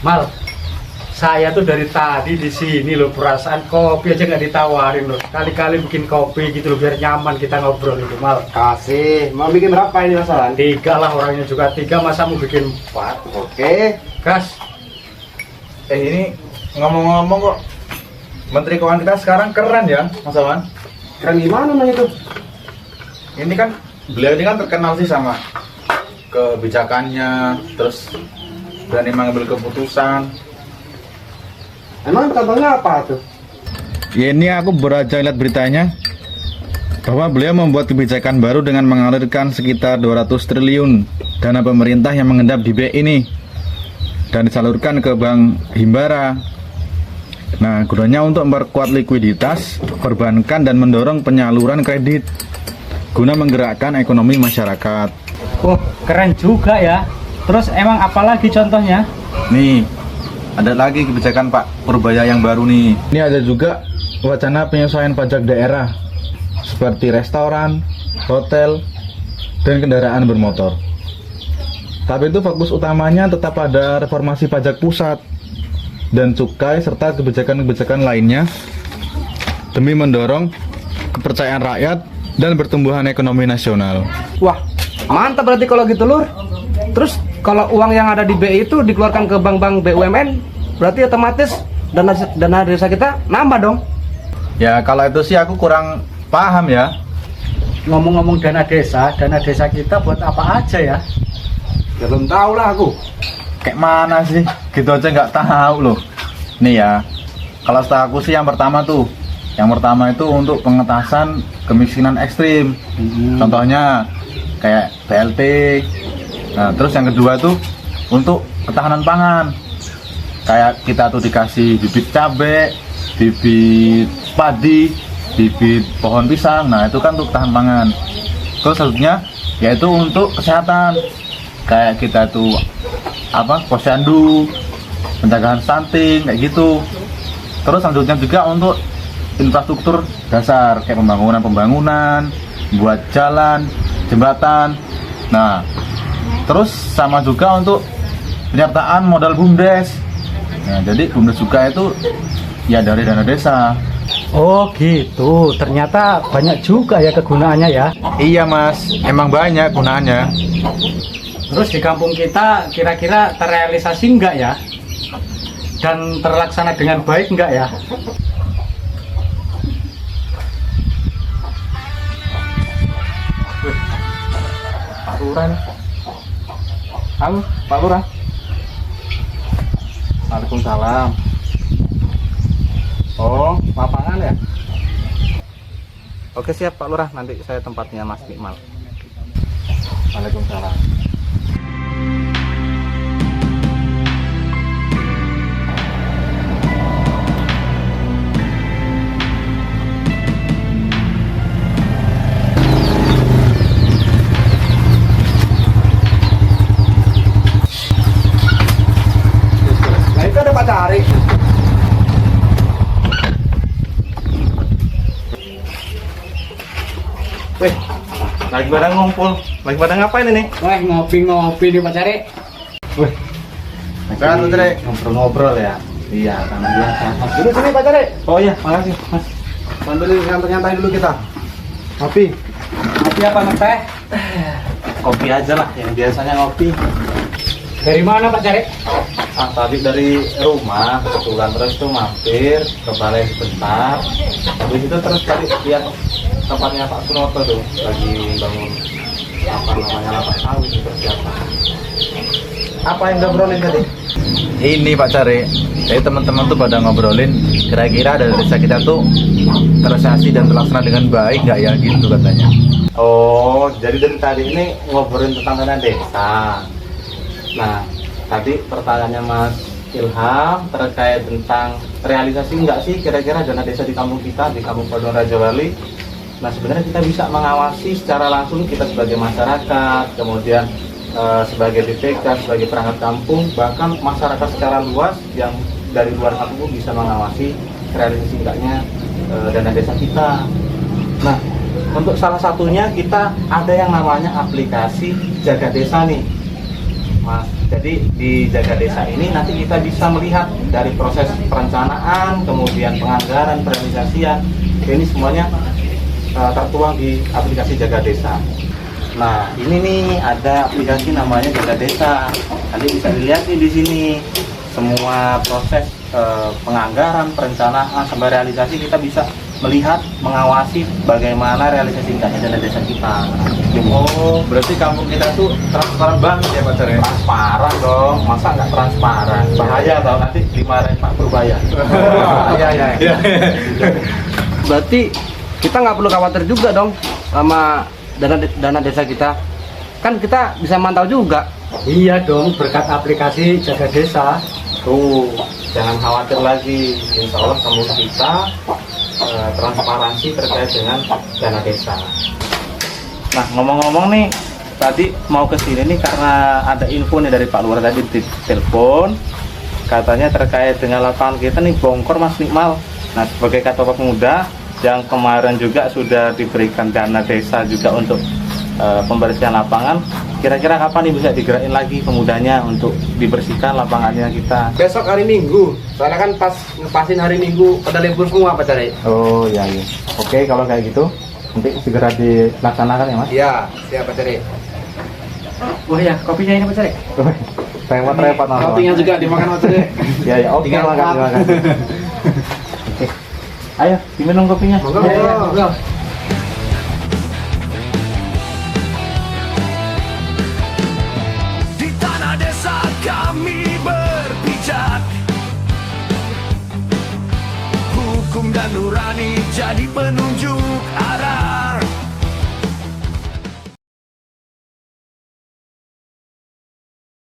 Mal, saya tuh dari tadi di sini loh, perasaan kopi aja nggak ditawarin loh. Kali-kali bikin kopi gitu loh biar nyaman kita ngobrol itu, Mal. Kasih, mau bikin berapa ini Mas Alan? 3 lah, orangnya juga 3, masa mau bikin 4. Oke. Gas. Ini ngomong-ngomong kok, Menteri Keuangan kita sekarang keren ya, Mas Awan. Keren gimana namanya itu? Ini kan beliau ini kan terkenal sih sama kebijakannya, terus berani mengambil keputusan. Emang contohnya apa tuh? Ya ini aku baru aja lihat beritanya bahwa beliau membuat kebijakan baru dengan mengalirkan sekitar 200 triliun dana pemerintah yang mengendap di BI ini dan disalurkan ke Bank Himbara. Nah, gunanya untuk memperkuat likuiditas perbankan dan mendorong penyaluran kredit guna menggerakkan ekonomi masyarakat. Oh, keren juga ya. Terus emang apalagi contohnya? Nih, ada lagi kebijakan Pak Purbaya yang baru nih. Ini ada juga wacana penyesuaian pajak daerah seperti restoran, hotel, dan kendaraan bermotor. Tapi itu fokus utamanya tetap pada reformasi pajak pusat dan cukai serta kebijakan-kebijakan lainnya demi mendorong kepercayaan rakyat dan pertumbuhan ekonomi nasional. Wah, mantap berarti kalau gitu Lur. Terus kalau uang yang ada di BI itu dikeluarkan ke bank-bank BUMN, berarti otomatis dana desa kita nambah dong. Ya kalau itu sih aku kurang paham ya. Ngomong-ngomong dana desa kita buat apa aja ya? Ya belum tahu lah aku. Kayak mana sih? Gitu aja nggak tahu loh. Nih ya, kalau setahu aku sih yang pertama itu untuk pengentasan kemiskinan ekstrim. Contohnya kayak BLT. Nah, terus yang kedua tuh untuk ketahanan pangan. Kayak kita tuh dikasih bibit cabai, bibit padi, bibit pohon pisang. Nah, itu kan untuk ketahanan pangan. Terus selanjutnya yaitu untuk kesehatan. Kayak kita tuh posyandu, pencegahan stunting kayak gitu. Terus selanjutnya juga untuk infrastruktur dasar kayak pembangunan, buat jalan, jembatan. Nah, terus sama juga untuk penyertaan modal BUMDes. Nah, jadi BUMDes juga itu ya dari dana desa. Oh gitu, ternyata banyak juga ya kegunaannya ya. Iya Mas, emang banyak gunaannya. Terus di kampung kita kira-kira terrealisasi enggak ya? Dan terlaksana dengan baik enggak ya? Pak Lurah nih. Halo, Pak Lurah. Waalaikumsalam. Oh, lapangan ya? Oke siap Pak Lurah, nanti saya tempatnya Mas Nikmal. Waalaikumsalam. Nah itu ada Pak Cari. Wih, lagi pada ngumpul, lagi pada ngapain ini? Wah, ngopi-ngopi nih Pak Cari. Wih, kan Cari Ngobrol-ngobrol ya. iya, karena biasa. Dulu sini Pak Cari. Oh iya, makasih Mas. Sambil nyantai dulu kita. Kopi. Kopi apa teh? Kopi aja lah, yang biasanya ngopi. Dari mana Pak Cari? Tadi dari rumah, kebetulan terus tuh mampir ke balai sebentar. Habis itu terus tadi lihat tempatnya Pak Sunoto tuh lagi bangun lapak sawit persiapan. Apa yang ngobrolin tadi? Ini Pak Cari, jadi teman-teman tuh pada ngobrolin kira-kira dari desa kita tuh terrealisasi dan terlaksana dengan baik nggak ya gitu katanya. Oh, jadi dari tadi ini ngobrolin tentang dana desa. Nah, tadi pertanyaannya Mas Ilham terkait tentang realisasi nggak sih kira-kira dana desa di kampung kita, di Kampung Podong Raja Wali. Nah, sebenarnya kita bisa mengawasi secara langsung, kita sebagai masyarakat, kemudian sebagai BPK, sebagai perangkat kampung, bahkan masyarakat secara luas yang dari luar kampung bisa mengawasi realisasi enggaknya dana desa kita. Nah, untuk salah satunya kita ada yang namanya aplikasi Jaga Desa nih, Mas. Jadi di Jaga Desa ini nanti kita bisa melihat dari proses perencanaan, kemudian penganggaran, perealisasian, ini semuanya tertuang di aplikasi Jaga Desa. Nah, ini nih ada aplikasi namanya Jaga Desa. Nanti bisa dilihat nih di sini semua proses penganggaran, perencanaan sampai realisasi kita bisa melihat, mengawasi bagaimana realisasi dana desa kita. Oh, berarti kampung kita tuh transparan banget ya Pak Cer? Transparan dong, masa nggak transparan? Bahaya tau, nanti dimarahin Pak Purbaya. Iya. Berarti kita nggak perlu khawatir juga dong sama dana desa kita. Kan kita bisa mantau juga. Iya dong, berkat aplikasi Jaga Desa. Tuh, jangan khawatir lagi. Insya Allah kampung kita transparansi terkait dengan dana desa. Nah, ngomong-ngomong nih, tadi mau ke sini nih karena ada info nih dari Pak Lurah tadi di telepon, katanya terkait dengan lapangan kita nih bongkor Mas Nikmal. Nah, sebagai Ketua Pemuda yang kemarin juga sudah diberikan dana desa juga untuk pembersihan lapangan, kira-kira kapan nih bisa digerakin lagi pemudanya untuk dibersihkan lapangannya kita? Besok hari Minggu. Soalnya kan pas ngepasin hari Minggu pada libur semua Pak Cari. Oh iya. Oke, kalau kayak gitu nanti segera dilaksanakan ya Mas. Iya, siap Pak Cari. Wah ya, kopinya ini Pak Cari. Repot-repot Mas. Rotinya juga dimakan Pak Cari. Ya ya, oke, Tinggal makan. Oke. Ayo, diminum kopinya. Monggo. Monggo. Di tanah desa kami berpijak, hukum dan nurani jadi penunjuk arah.